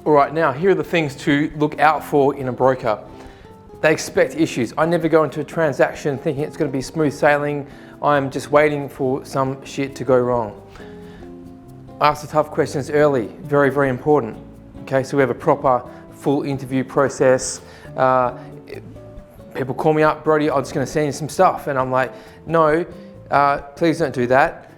All right, now here are the things to look out for in a broker. They expect issues. I never go into a transaction thinking it's going to be smooth sailing. I'm just waiting for some shit to go wrong. Ask the tough questions early, very, very important. Okay, so we have a proper, full interview process. People call me up, Brodie, I'm just going to send you some stuff. And I'm like, no, please don't do that.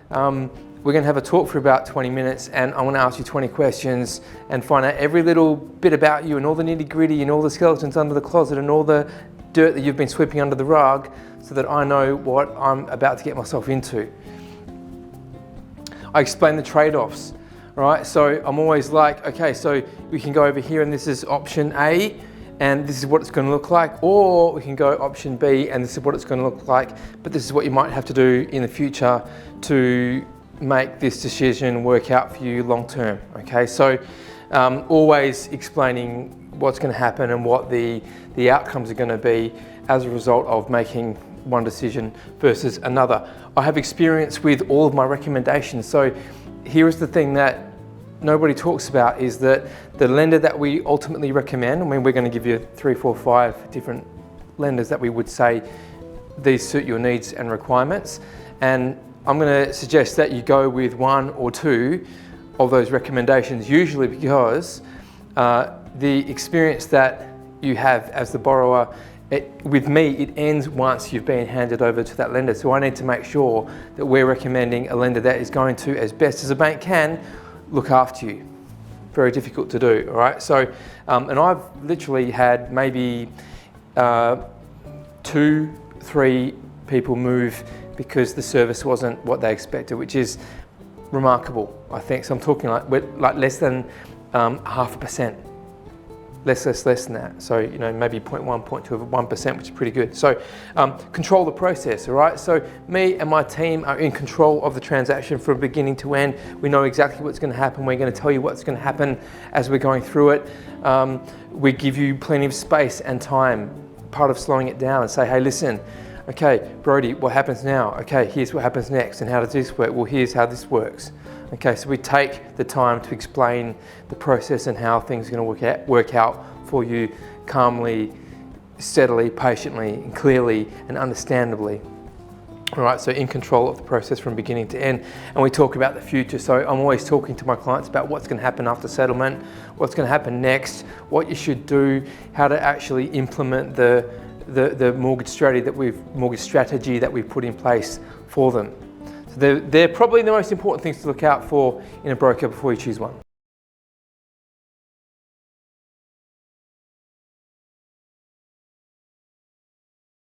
We're going to have a talk for about 20 minutes and I want to ask you 20 questions and find out every little bit about you and all the nitty gritty and all the skeletons under the closet and all the dirt that you've been sweeping under the rug so that I know what I'm about to get myself into. I explain the trade-offs, right? So I'm always like, okay, so we can go over here and this is option A and this is what it's going to look like, or we can go option B and this is what it's going to look like, but this is what you might have to do in the future to make this decision work out for you long term, okay? So always explaining what's going to happen and what the outcomes are going to be as a result of making one decision versus another. I have experience with all of my recommendations. So here is the thing that nobody talks about is that the lender that we ultimately recommend, I mean, we're going to give you 3, 4, 5 different lenders that we would say these suit your needs and requirements. And I'm going to suggest that you go with 1 or 2 of those recommendations, usually because the experience that you have as the borrower, with me, it ends once you've been handed over to that lender. So I need to make sure that we're recommending a lender that is going to, as best as a bank can, look after you. Very difficult to do, all right? So, and I've literally had maybe 2, 3 people move because the service wasn't what they expected, which is remarkable, I think. So I'm talking like less than 0.5%. Less than that. So, you know, maybe 0.1, 0.2 of 1%, which is pretty good. So control the process, all right? So me and my team are in control of the transaction from beginning to end. We know exactly what's going to happen. We're going to tell you what's going to happen as we're going through it. We give you plenty of space and time, part of slowing it down and say, hey, listen, okay, Brodie, what happens now? Okay, here's what happens next. And how does this work? Well, here's how this works. Okay, so we take the time to explain the process and how things are going to work out for you calmly, steadily, patiently, and clearly, and understandably. All right, so in control of the process from beginning to end. And we talk about the future. So I'm always talking to my clients about what's going to happen after settlement, what's going to happen next, what you should do, how to actually implement the mortgage strategy that we've put in place for them. So they're probably the most important things to look out for in a broker before you choose one.